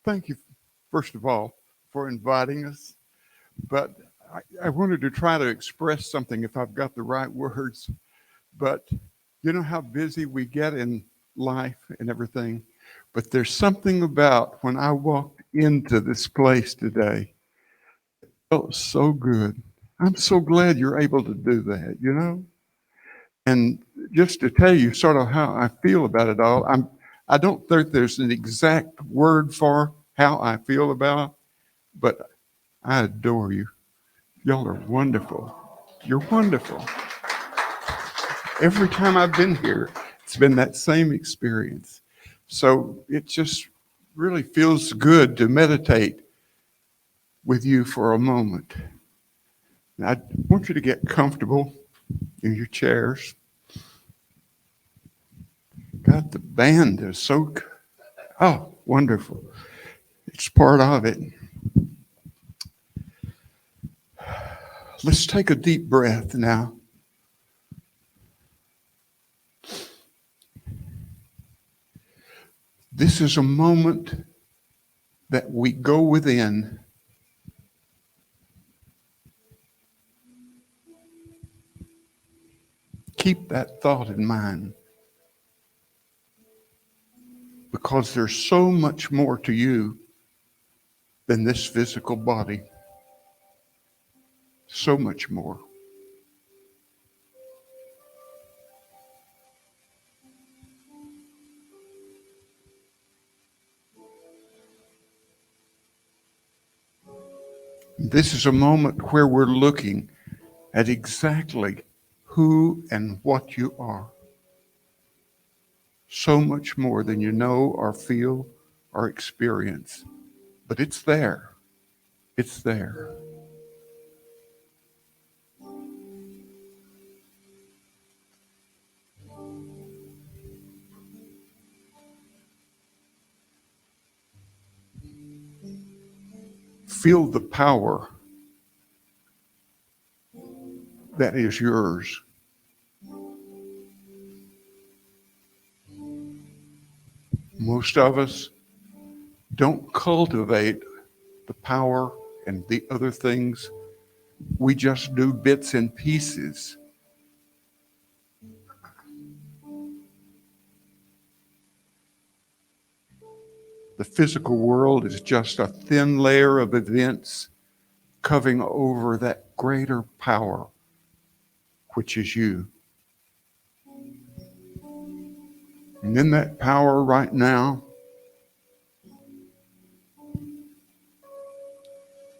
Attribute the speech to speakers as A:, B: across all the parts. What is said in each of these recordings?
A: thank you, first of all, for inviting us. But I wanted to try to express something if I've got the right words. But you know how busy we get in life and everything. But there's something about when I walked into this place today, it felt so good. I'm so glad you're able to do that, you know? And just to tell you sort of how I feel about it all, I don't think there's an exact word for how I feel about it, but I adore you. Y'all are wonderful. You're wonderful. Every time I've been here, it's been that same experience. So it just really feels good to meditate with you for a moment. And I want you to get comfortable in your chairs. God, the band is so, oh, wonderful. It's part of it. Let's take a deep breath now. This is a moment that we go within. Keep that thought in mind, because there's so much more to you than this physical body. So much more. This is a moment where we're looking at exactly who and what you are. So much more than you know or feel or experience. But it's there. It's there. Feel the power that is yours. Most of us don't cultivate the power and the other things. We just do bits and pieces. The physical world is just a thin layer of events covering over that greater power, which is you. And in that power right now,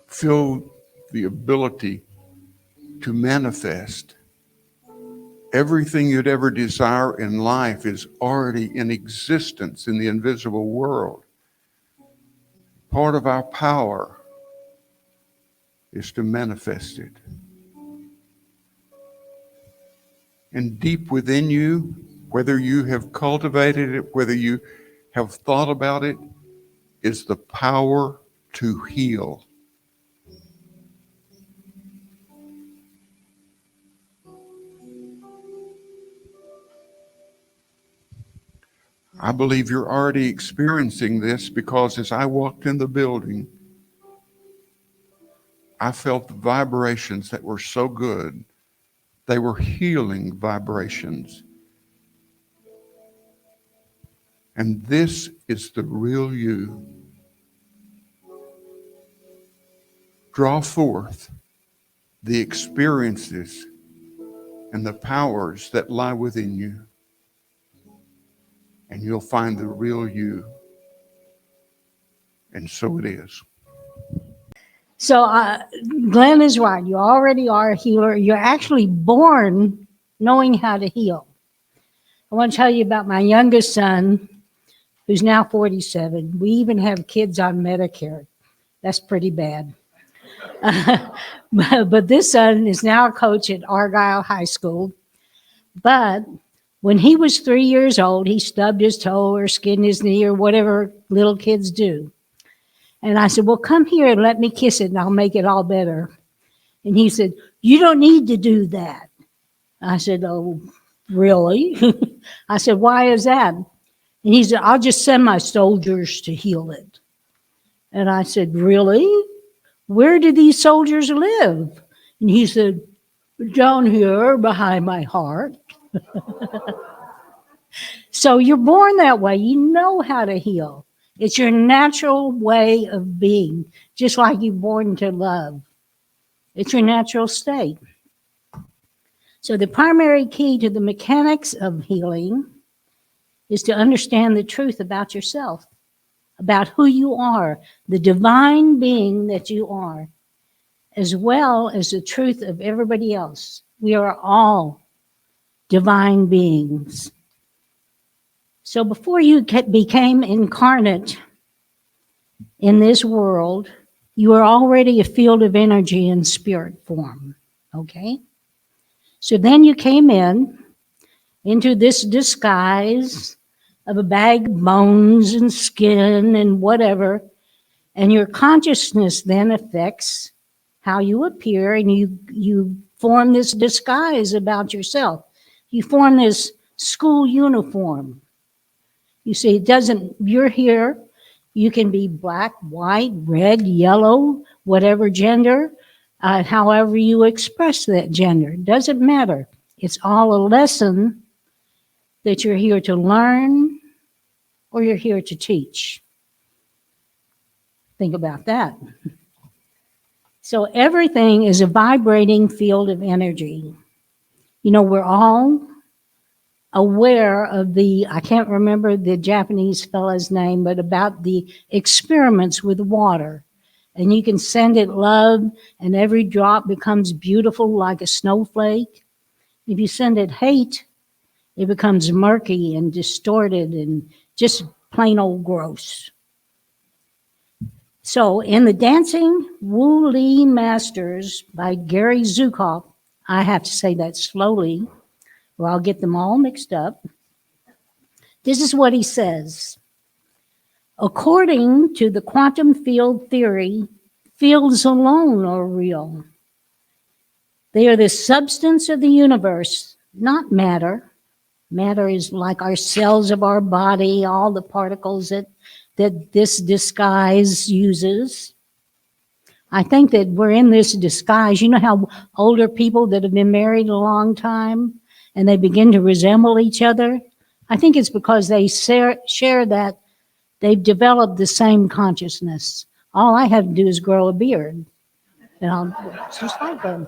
A: feel the ability to manifest. Everything you'd ever desire in life is already in existence in the invisible world. Part of our power is to manifest it. And deep within you, whether you have cultivated it, whether you have thought about it, is the power to heal. I believe you're already experiencing this, because as I walked in the building, I felt the vibrations that were so good. They were healing vibrations. And this is the real you. Draw forth the experiences and the powers that lie within you, and you'll find the real you. And so it is.
B: So Glenn is right. You already are a healer. You're actually born knowing how to heal. I want to tell you about my youngest son, who's now 47. We even have kids on Medicare. That's pretty bad. But this son is now a coach at Argyle High School. But when he was 3 years old, he stubbed his toe or skinned his knee or whatever little kids do. And I said, well, come here and let me kiss it and I'll make it all better. And he said, you don't need to do that. I said, oh, really? I said, why is that? And he said, I'll just send my soldiers to heal it. And I said, really? Where do these soldiers live? And he said, down here behind my heart. So you're born that way. You know how to heal. It's your natural way of being, just like you're born to love. It's your natural state. So the primary key to the mechanics of healing is to understand the truth about yourself, about who you are, the divine being that you are, as well as the truth of everybody else. We are all divine beings. So before you became incarnate in this world, you are already a field of energy in spirit form, okay? So then you came into this disguise of a bag of bones and skin and whatever, and your consciousness then affects how you appear, and you form this disguise about yourself. You form this school uniform. You see, you're here, you can be black, white, red, yellow, whatever gender, however you express that gender. It doesn't matter. It's all a lesson that you're here to learn or you're here to teach. Think about that. So everything is a vibrating field of energy. You know, we're all aware of I can't remember the Japanese fella's name, but about the experiments with water. And you can send it love, and every drop becomes beautiful like a snowflake. If you send it hate, it becomes murky and distorted and just plain old gross. So in the Dancing Wu Li Masters by Gary Zukav, I have to say that slowly, or I'll get them all mixed up. This is what he says. According to the quantum field theory, fields alone are real. They are the substance of the universe, not matter. Matter is like our cells of our body, all the particles that this disguise uses. I think that we're in this disguise. You know how older people that have been married a long time and they begin to resemble each other? I think it's because they share that they've developed the same consciousness. All I have to do is grow a beard, and I'll just like them.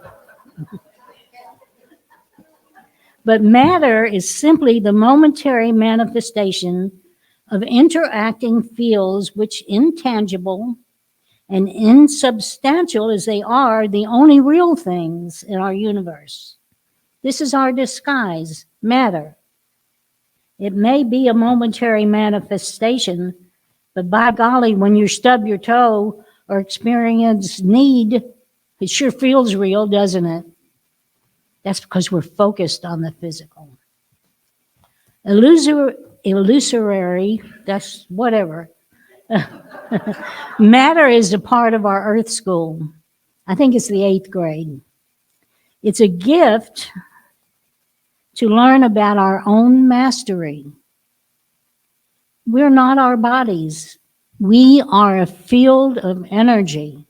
B: But matter is simply the momentary manifestation of interacting fields which, intangible and insubstantial as they are, the only real things in our universe. This is our disguise, matter. It may be a momentary manifestation, but by golly, when you stub your toe or experience need, it sure feels real, doesn't it? That's because we're focused on the physical. Illusory, that's whatever. Matter is a part of our earth school. I think it's the 8th grade. It's a gift to learn about our own mastery. We're not our bodies. We are a field of energy.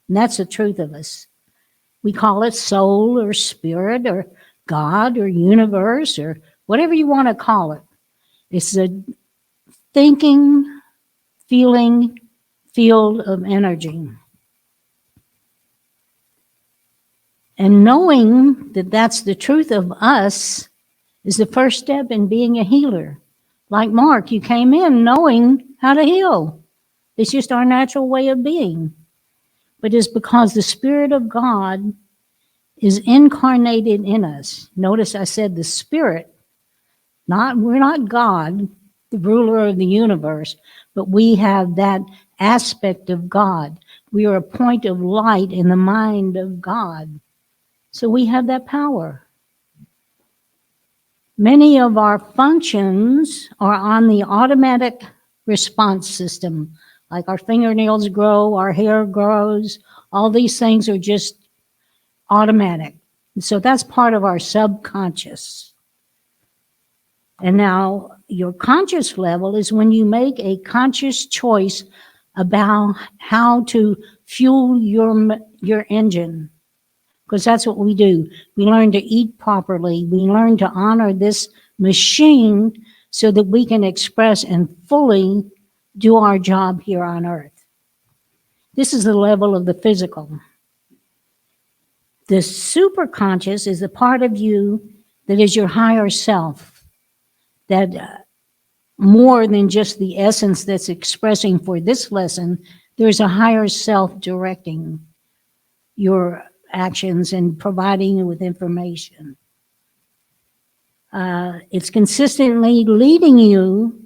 B: And that's the truth of us. We call it soul or spirit or God or universe or whatever you want to call it. It's a thinking, feeling field of energy. And knowing that that's the truth of us is the first step in being a healer. Like Mark, you came in knowing how to heal. It's just our natural way of being. But it's because the Spirit of God is incarnated in us. Notice I said the Spirit. We're not God, the ruler of the universe, but we have that aspect of God. We are a point of light in the mind of God. So we have that power. Many of our functions are on the automatic response system, like our fingernails grow, our hair grows, all these things are just automatic. So that's part of our subconscious. And now your conscious level is when you make a conscious choice about how to fuel your engine, because that's what we do. We learn to eat properly. We learn to honor this machine so that we can express and fully do our job here on earth. This is the level of the physical. The superconscious is the part of you that is your higher self, that more than just the essence that's expressing for this lesson, there's a higher self directing your actions and providing you with information. It's consistently leading you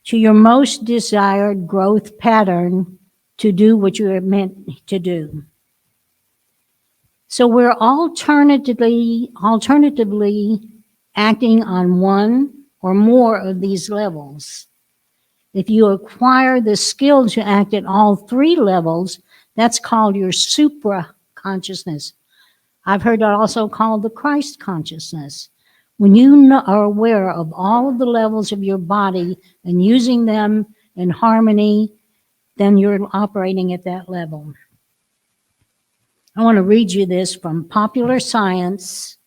B: to your most desired growth pattern to do what you are meant to do. So we're alternatively acting on one or more of these levels. If you acquire the skill to act at all three levels, that's called your Supra consciousness. I've heard it also called the Christ consciousness. When you are aware of all of the levels of your body and using them in harmony, then you're operating at that level. I want to read you this from Popular Science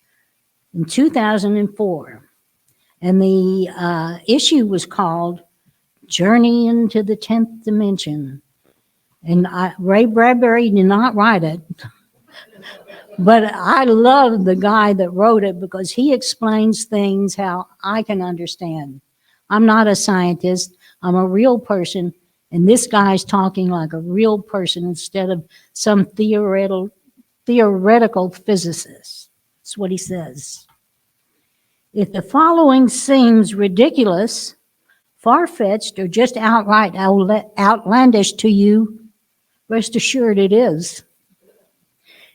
B: in 2004. And the issue was called Journey into the 10th Dimension. And Ray Bradbury did not write it. But I love the guy that wrote it because he explains things how I can understand. I'm not a scientist. I'm a real person. And this guy's talking like a real person instead of some theoretical physicist. That's what he says. If the following seems ridiculous, far-fetched, or just outright outlandish to you, rest assured it is.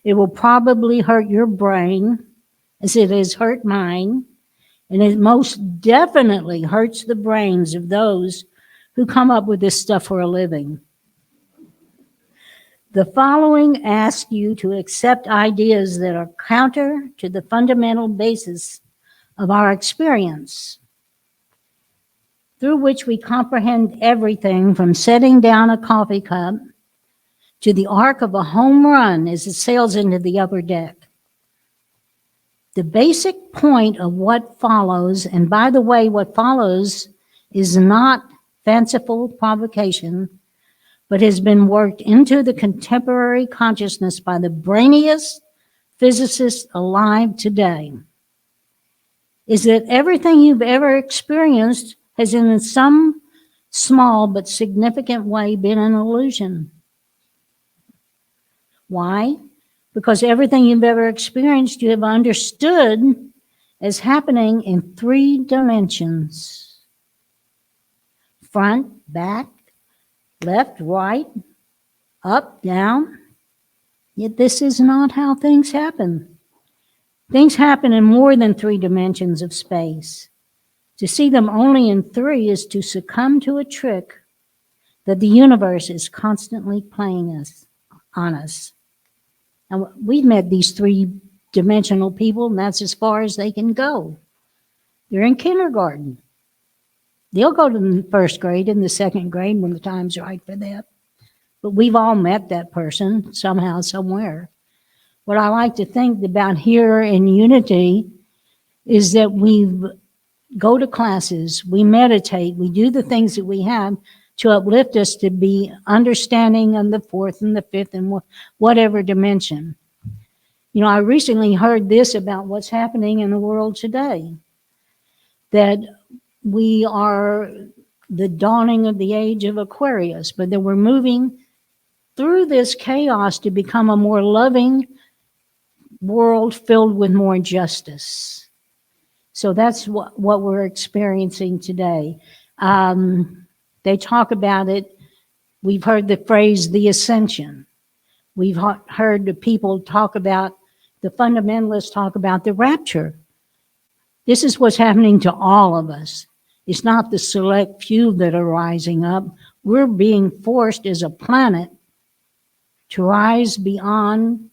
B: It will probably hurt your brain as it has hurt mine, and it most definitely hurts the brains of those who come up with this stuff for a living. The following ask you to accept ideas that are counter to the fundamental basis of our experience, through which we comprehend everything from setting down a coffee cup to the arc of a home run as it sails into the upper deck. The basic point of what follows, and by the way, what follows is not fanciful provocation, but has been worked into the contemporary consciousness by the brainiest physicists alive today, is that everything you've ever experienced has in some small but significant way been an illusion. Why? Because everything you've ever experienced you have understood as happening in 3 dimensions. Front, back, left, right, up, down. Yet this is not how things happen. Things happen in more than 3 dimensions of space. To see them only in 3 is to succumb to a trick that the universe is constantly playing on us. And we've met these 3-dimensional people, and that's as far as they can go. They're in kindergarten. They'll go to the 1st grade and the 2nd grade when the time's right for that. But we've all met that person somehow, somewhere. What I like to think about here in Unity is that we go to classes, we meditate, we do the things that we have to uplift us to be understanding on the 4th and the 5th and whatever dimension. You know, I recently heard this about what's happening in the world today, that we are the dawning of the age of Aquarius, but that we're moving through this chaos to become a more loving world filled with more justice. So that's what we're experiencing today. They talk about it. We've heard the phrase, the ascension. We've heard the people talk about, the fundamentalists talk about the rapture. This is what's happening to all of us. It's not the select few that are rising up. We're being forced as a planet to rise beyond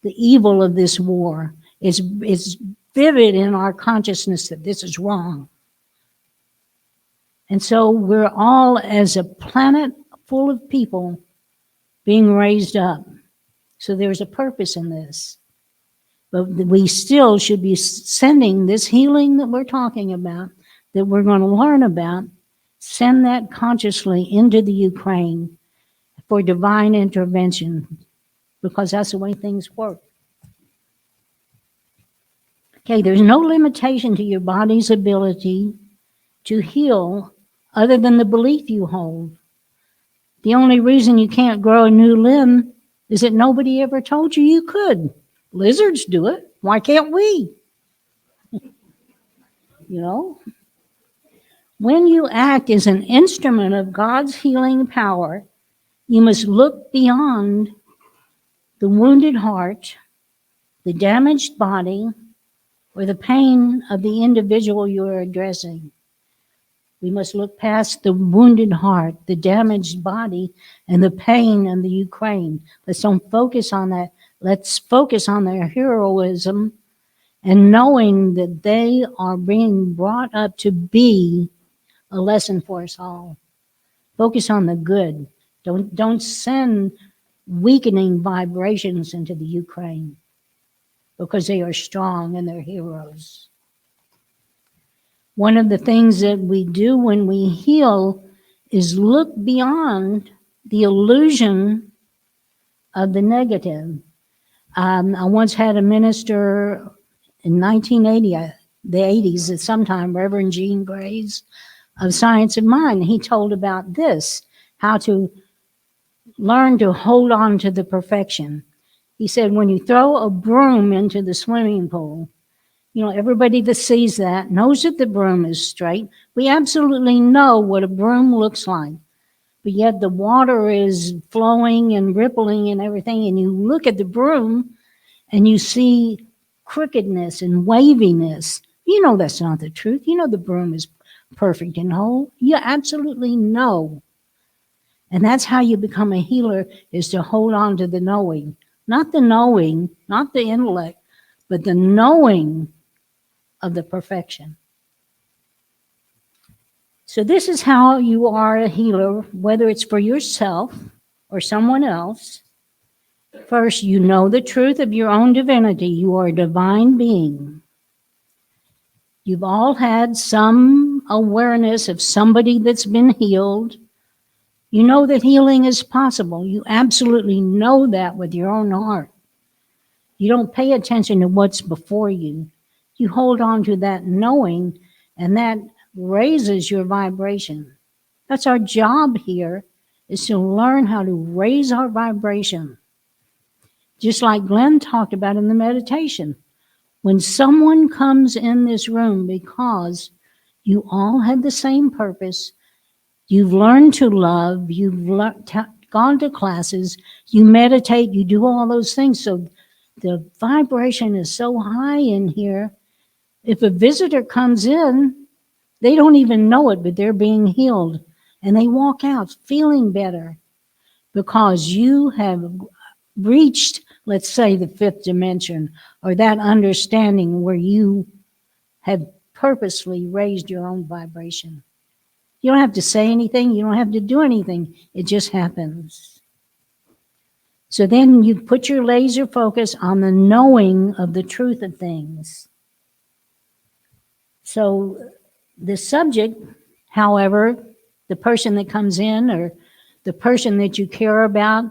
B: the evil of this war. It's vivid in our consciousness that this is wrong. And so we're all, as a planet, full of people being raised up. So there's a purpose in this. But we still should be sending this healing that we're talking about, that we're going to learn about, send that consciously into the Ukraine for divine intervention, because that's the way things work. Okay, there's no limitation to your body's ability to heal other than the belief you hold. The only reason you can't grow a new limb is that nobody ever told you you could. Lizards do it. Why can't we? You know? When you act as an instrument of God's healing power, you must look beyond the wounded heart, the damaged body, or the pain of the individual you are addressing. We must look past the wounded heart, the damaged body, and the pain in the Ukraine. Let's don't focus on that. Let's focus on their heroism and knowing that they are being brought up to be a lesson for us all. Focus on the good. Don't send weakening vibrations into the Ukraine, because they are strong and they're heroes. One of the things that we do when we heal is look beyond the illusion of the negative. I once had a minister in 1980, the 80s at some time, Reverend Gene Graves of Science of Mind. He told about this, how to learn to hold on to the perfection. He said, when you throw a broom into the swimming pool, everybody that sees that knows that the broom is straight. We absolutely know what a broom looks like. But yet the water is flowing and rippling and everything, and you look at the broom and you see crookedness and waviness. You know that's not the truth. You know the broom is perfect and whole. You absolutely know. And that's how you become a healer, is to hold on to the knowing. Not the knowing, not the intellect, but the knowing of the perfection. So this is how you are a healer, whether it's for yourself or someone else. First, you know the truth of your own divinity. You are a divine being. You've all had some awareness of somebody that's been healed. You know that healing is possible. You absolutely know that with your own heart. You don't pay attention to what's before you. You hold on to that knowing, and that raises your vibration. That's our job here, is to learn how to raise our vibration. Just like Glenn talked about in the meditation. When someone comes in this room, because you all had the same purpose, you've learned to love, you've gone to classes, you meditate, you do all those things. So the vibration is so high in here. If a visitor comes in, they don't even know it, but they're being healed. And they walk out feeling better because you have reached, let's say, the fifth dimension, or that understanding where you have purposely raised your own vibration. You don't have to say anything. You don't have to do anything. It just happens. So then you put your laser focus on the knowing of the truth of things. So the subject, however, the person that comes in or the person that you care about,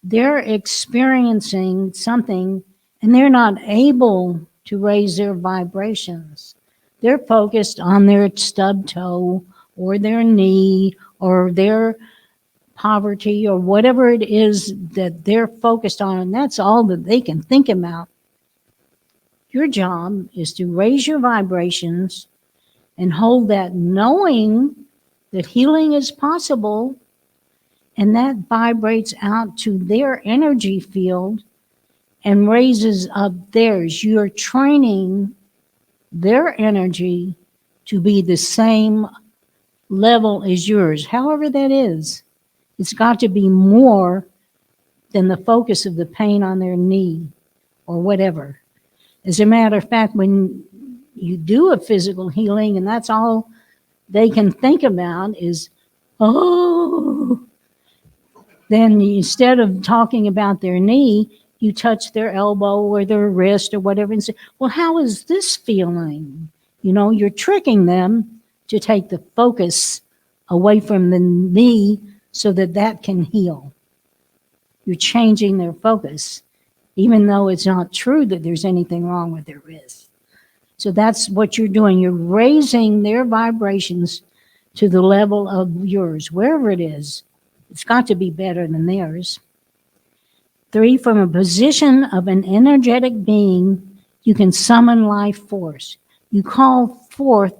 B: they're experiencing something and they're not able to raise their vibrations. They're focused on their stub toe or their knee or their poverty or whatever it is that they're focused on, and that's all that they can think about. Your job is to raise your vibrations and hold that knowing that healing is possible, and that vibrates out to their energy field and raises up theirs. You're training their energy to be the same level as yours, however that is. It's got to be more than the focus of the pain on their knee or whatever. As a matter of fact, when you do a physical healing and that's all they can think about is, oh, then instead of talking about their knee, you touch their elbow or their wrist or whatever and say, well, how is this feeling? You know, you're tricking them to take the focus away from the knee so that that can heal. You're changing their focus, even though it's not true that there's anything wrong with their wrist. So that's what you're doing. You're raising their vibrations to the level of yours, wherever it is. It's got to be better than theirs. 3, from a position of an energetic being, you can summon life force. You call forth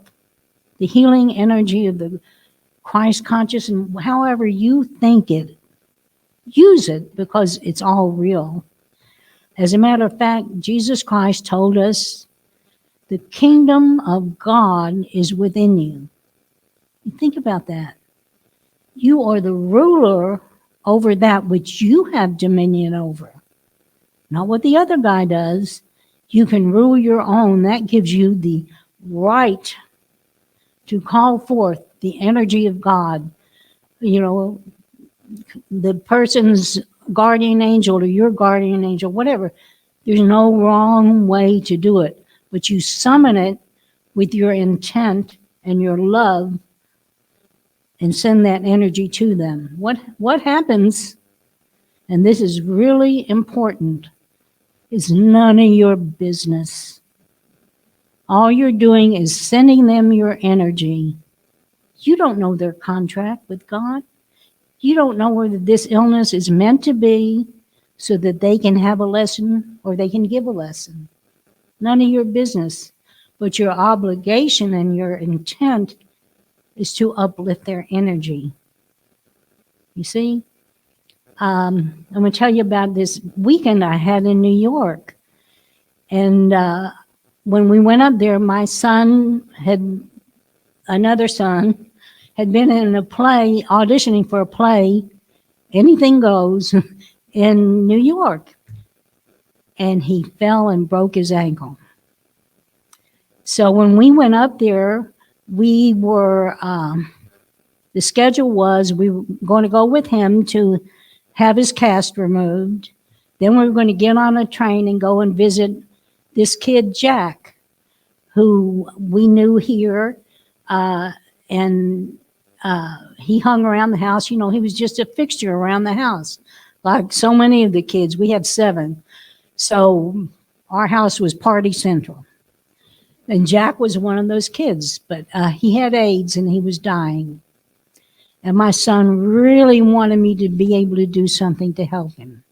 B: the healing energy of the Christ conscious, and however you think it, use it because it's all real. As a matter of fact, Jesus Christ told us the kingdom of God is within you. You think about that. You are the ruler over that which you have dominion over, not what the other guy does. You can rule your own. That gives you the right to call forth the energy of God. You know, the person's guardian angel or your guardian angel, whatever. There's no wrong way to do it, but you summon it with your intent and your love and send that energy to them. What happens, and this is really important, is none of your business. All you're doing is sending them your energy. You don't know their contract with God. You don't know whether this illness is meant to be so that they can have a lesson or they can give a lesson. None of your business. But your obligation and your intent is to uplift their energy. You see? I'm going to tell you about this weekend I had in New York. And when we went up there, my another son, had been in a play, auditioning for a play, Anything Goes, in New York. And he fell and broke his ankle. So when we went up there, we were, the schedule was we were going to go with him to have his cast removed. Then we were going to get on a train and go and visit this kid, Jack, who we knew here. And he hung around the house. You know, he was just a fixture around the house, like so many of the kids. We had 7. So our house was party central. And Jack was one of those kids, but he had AIDS and he was dying. And my son really wanted me to be able to do something to help him.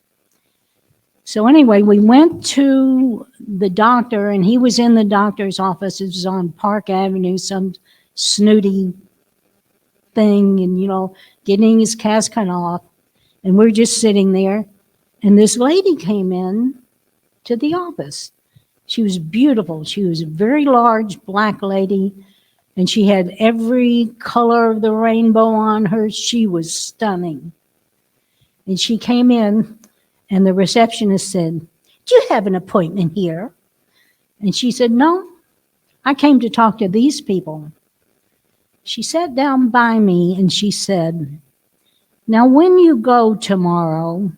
B: So anyway, we went to the doctor, and he was in the doctor's office. It was on Park Avenue, some snooty thing, and, you know, getting his cast cut off. And we're just sitting there. And this lady came in to the office. She was beautiful. She was a very large black lady, and she had every color of the rainbow on her. She was stunning. And she came in, and the receptionist said, "Do you have an appointment here?" And she said, "No, I came to talk to these people." She sat down by me, and she said, "Now, when you go tomorrow,"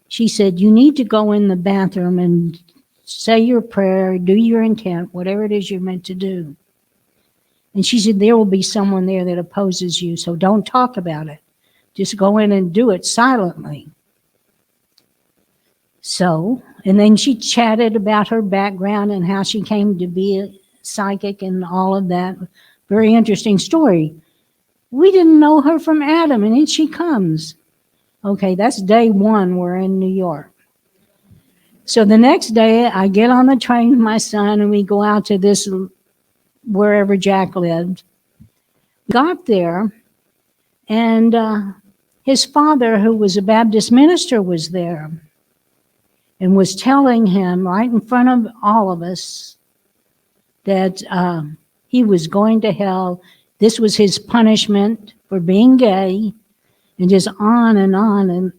B: she said, "you need to go in the bathroom and say your prayer, do your intent, whatever it is you're meant to do." And she said, "There will be someone there that opposes you, so don't talk about it. Just go in and do it silently." So, and then she chatted about her background and how she came to be a psychic and all of that. Very interesting story. We didn't know her from Adam, and in she comes. Okay, that's day 1. We're in New York. So the next day, I get on the train with my son, and we go out to this, wherever Jack lived. We got there, and his father, who was a Baptist minister, was there and was telling him right in front of all of us that he was going to hell. This was his punishment for being gay, and just on and on. And,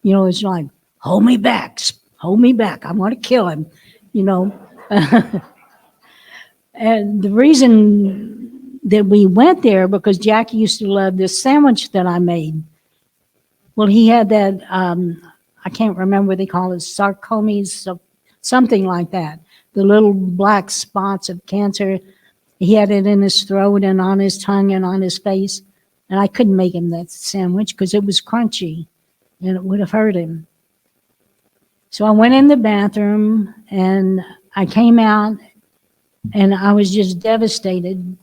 B: you know, it's like, hold me back, I want to kill him, you know. And the reason that we went there, because Jackie used to love this sandwich that I made. Well, he had that, I can't remember what they call it, sarcomes, something like that. The little black spots of cancer. He had it in his throat and on his tongue and on his face. And I couldn't make him that sandwich because it was crunchy and it would have hurt him. So I went in the bathroom and I came out and I was just devastated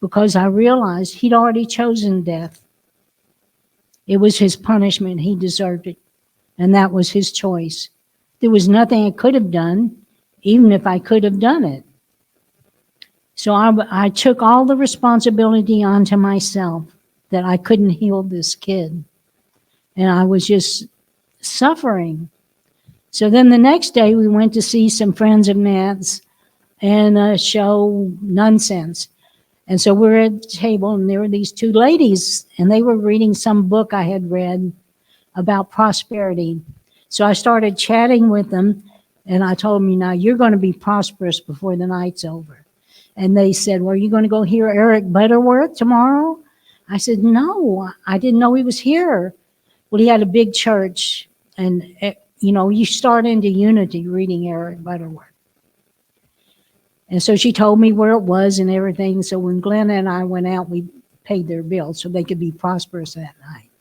B: because I realized he'd already chosen death. It was his punishment. He deserved it. And that was his choice. There was nothing I could have done, even if I could have done it. So I took all the responsibility onto myself that I couldn't heal this kid. And I was just suffering. So then the next day we went to see some friends of Matt's and show Nonsense. And so we're at the table and there were these two ladies and they were reading some book I had read about prosperity. So I started chatting with them and I told them, now you're going to be prosperous before the night's over. And they said, well, are you going to go hear Eric Butterworth tomorrow? I said, no, I didn't know he was here. Well, he had a big church and, you start into unity reading Eric Butterworth. And so she told me where it was and everything. So when Glenna and I went out, we paid their bill so they could be prosperous that night.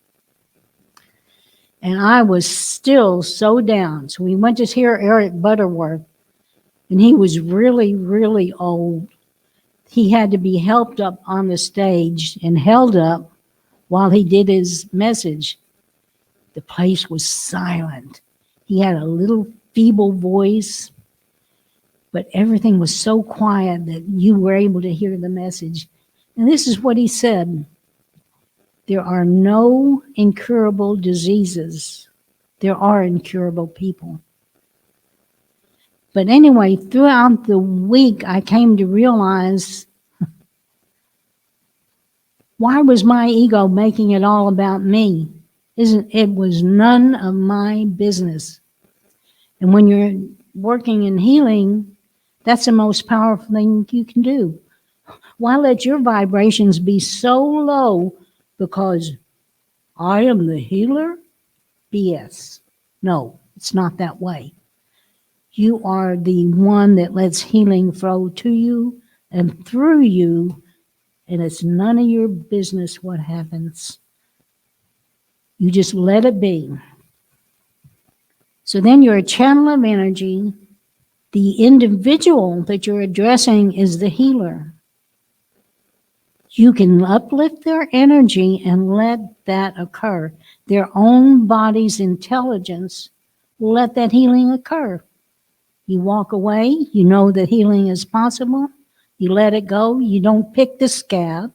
B: And I was still so down. So we went to hear Eric Butterworth, and he was really, really old. He had to be helped up on the stage and held up while he did his message. The place was silent. He had a little feeble voice, but everything was so quiet that you were able to hear the message. And this is what he said. There are no incurable diseases. There are incurable people. But anyway, throughout the week, I came to realize, why was my ego making it all about me? It was none of my business. And when you're working in healing, that's the most powerful thing you can do. Why let your vibrations be so low because I am the healer? BS. No, it's not that way. You are the one that lets healing flow to you and through you, and it's none of your business what happens. You just let it be. So then you're a channel of energy. The individual that you're addressing is the healer. You can uplift their energy and let that occur. Their own body's intelligence will let that healing occur. You walk away, you know that healing is possible. You let it go. You don't pick the scab.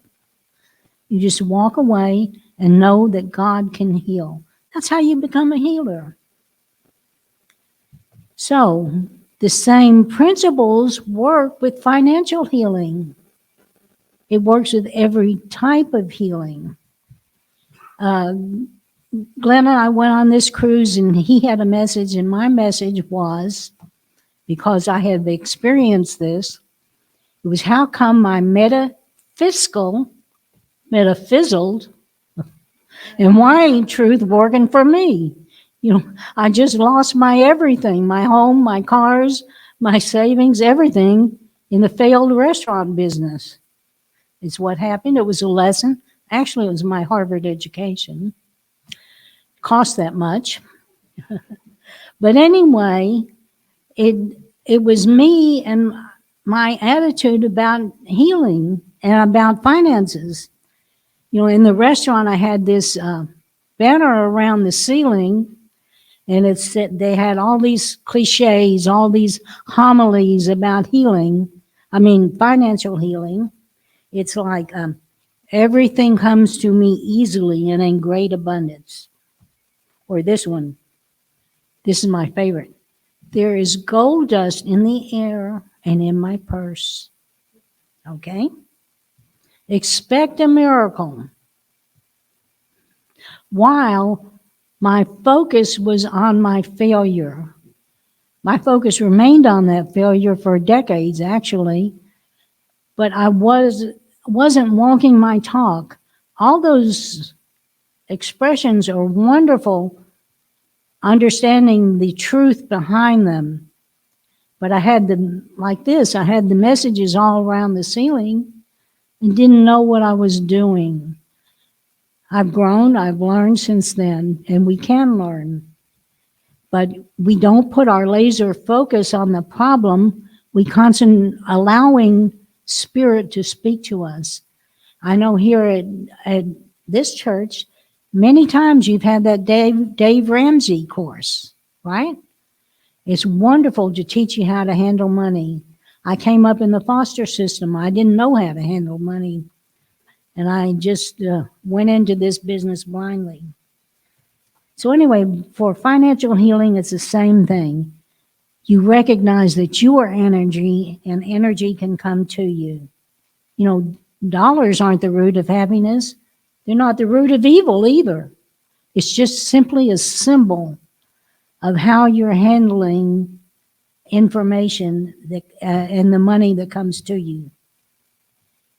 B: You just walk away and know that God can heal. That's how you become a healer. So the same principles work with financial healing. It works with every type of healing. Glenn and I went on this cruise and he had a message, and my message was, because I had experienced this, it was how come my metafizzled, and why ain't truth working for me? I just lost my everything, my home, my cars, my savings, everything in the failed restaurant business. It's what happened. It was a lesson. Actually, it was my Harvard education. Cost that much. But anyway, it was me and my attitude about healing and about finances. In the restaurant, I had this banner around the ceiling, and it said they had all these cliches, all these homilies about healing. Financial healing. It's like everything comes to me easily and in great abundance. Or this one. This is my favorite. There is gold dust in the air and in my purse. Okay? Expect a miracle. While my focus was on my failure. My focus remained on that failure for decades, actually. But I wasn't walking my talk. All those expressions are wonderful, understanding the truth behind them. But I had them like this. I had the messages all around the ceiling and didn't know what I was doing. I've grown, I've learned since then, and we can learn. But we don't put our laser focus on the problem. We constantly allowing spirit to speak to us. I know here at this church, many times you've had that Dave Ramsey course, right? It's wonderful to teach you how to handle money. I came up in the foster system. I didn't know how to handle money. And I just went into this business blindly. So anyway, for financial healing, it's the same thing. You recognize that you are energy and energy can come to you. You know, dollars aren't the root of happiness. They're not the root of evil either. It's just simply a symbol of how you're handling information that, and the money that comes to you.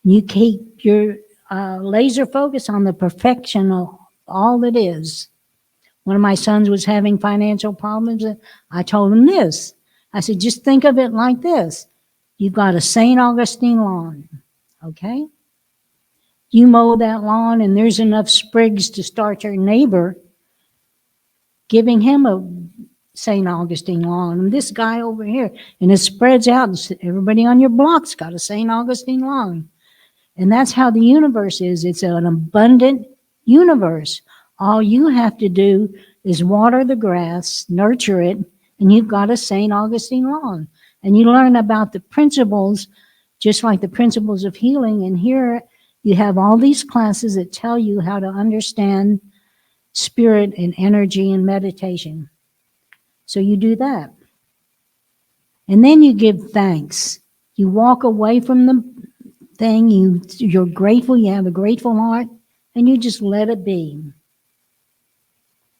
B: You keep your laser focus on the perfection of all that is. One of my sons was having financial problems. I told him this. I said, just think of it like this. You've got a St. Augustine lawn, okay? You mow that lawn and there's enough sprigs to start your neighbor giving him a St. Augustine lawn. And this guy over here, and it spreads out, and everybody on your block's got a St. Augustine lawn. And that's how the universe is. It's an abundant universe. All you have to do is water the grass, nurture it, and you've got a St. Augustine lawn. And you learn about the principles, just like the principles of healing. And here you have all these classes that tell you how to understand spirit and energy and meditation. So you do that. And then you give thanks. You walk away from the thing, you're grateful, you have a grateful heart, and you just let it be.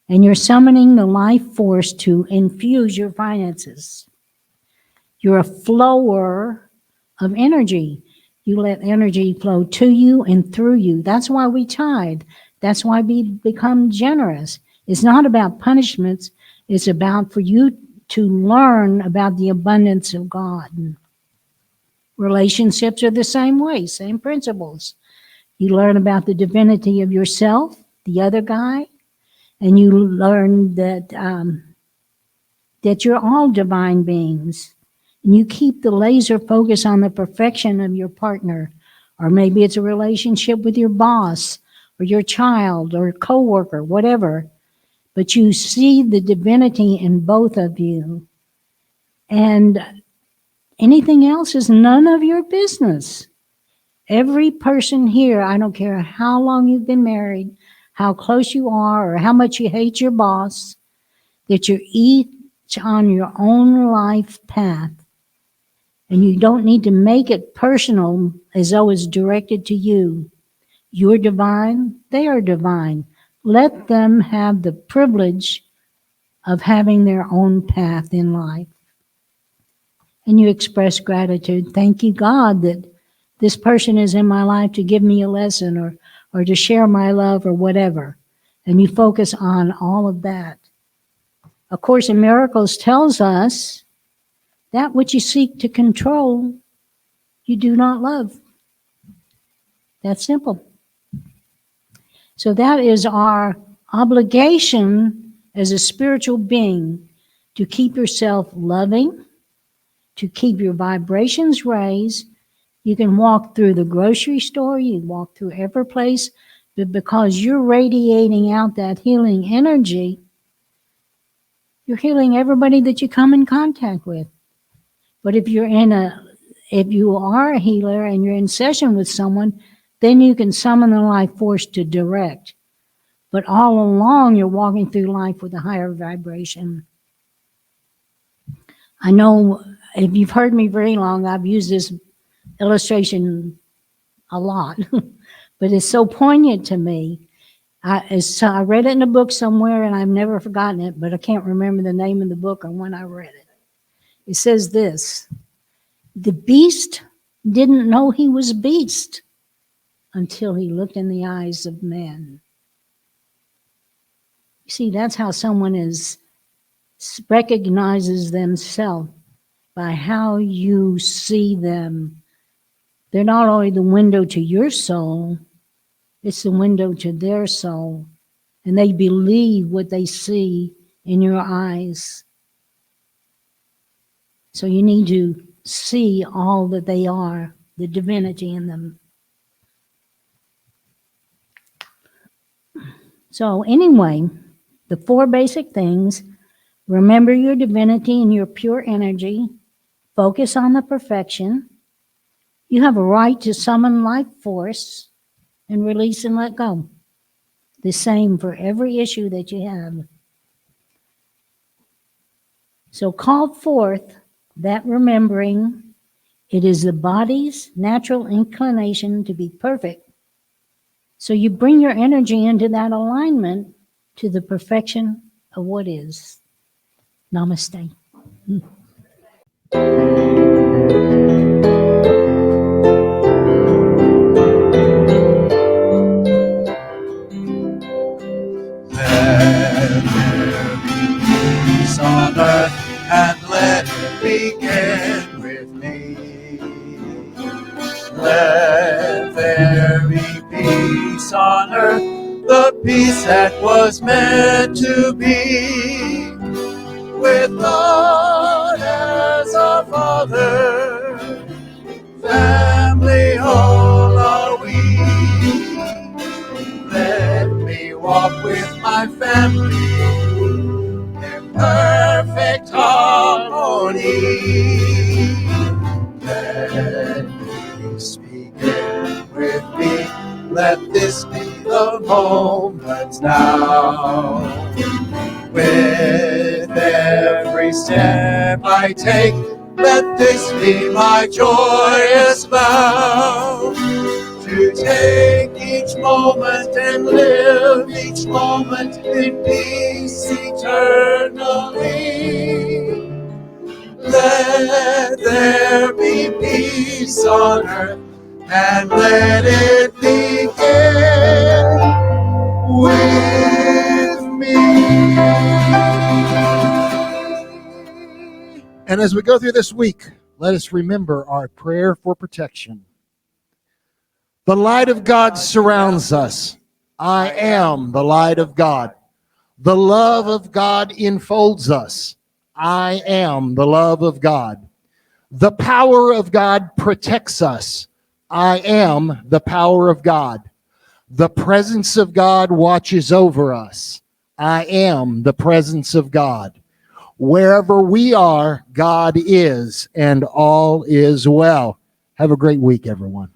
B: And you're summoning the life force to infuse your finances. You're a flower of energy. You let energy flow to you and through you. That's why we tithe. That's why we become generous. It's not about punishments. It's about for you to learn about the abundance of God. Relationships are the same way, same principles. You learn about the divinity of yourself, the other guy, and you learn that that you're all divine beings. And you keep the laser focus on the perfection of your partner, or maybe it's a relationship with your boss, or your child, or a coworker, whatever. But you see the divinity in both of you. And anything else is none of your business. Every person here, I don't care how long you've been married, how close you are, or how much you hate your boss, that you're each on your own life path. And you don't need to make it personal as though it's directed to you. You're divine, they are divine. Let them have the privilege of having their own path in life. And you express gratitude. Thank you, God, that this person is in my life to give me a lesson or to share my love or whatever. And you focus on all of that. A Course in Miracles tells us that which you seek to control, you do not love. That's simple. So that is our obligation as a spiritual being, to keep yourself loving, to keep your vibrations raised. You can walk through the grocery store, you walk through every place, but because you're radiating out that healing energy, you're healing everybody that you come in contact with. But if you are a healer and you're in session with someone, then you can summon the life force to direct. But all along, you're walking through life with a higher vibration. I know if you've heard me very long, I've used this illustration a lot, but it's so poignant to me. I read it in a book somewhere, and I've never forgotten it, but I can't remember the name of the book or when I read it. It says this: the beast didn't know he was beast until he looked in the eyes of men. You see, that's how someone recognizes themselves, by how you see them. They're not only the window to your soul, it's the window to their soul. And they believe what they see in your eyes. So you need to see all that they are, the divinity in them. So anyway, the 4 basic things: remember your divinity and your pure energy. Focus on the perfection. You have a right to summon life force and release and let go. The same for every issue that you have. So call forth that remembering. It is the body's natural inclination to be perfect. So you bring your energy into that alignment to the perfection of what is. Namaste.
C: Let there be peace on earth, and let it begin with me. Let there be peace on earth, the peace that was meant to be. With God as our Father, family whole are we. Let me walk with my family in perfect harmony. Let peace begin with me. Let this be the moment now. With every step I take, let this be my joyous vow. To take each moment and live each moment in peace eternally. Let there be peace on earth, and let it begin with me. And as we go through this week, let us remember our prayer for protection. The light of God surrounds us. I am the light of God. The love of God enfolds us. I am the love of God. The power of God protects us. I am the power of God. The presence of God watches over us. I am the presence of God. Wherever we are, God is, and all is well. Have a great week, everyone.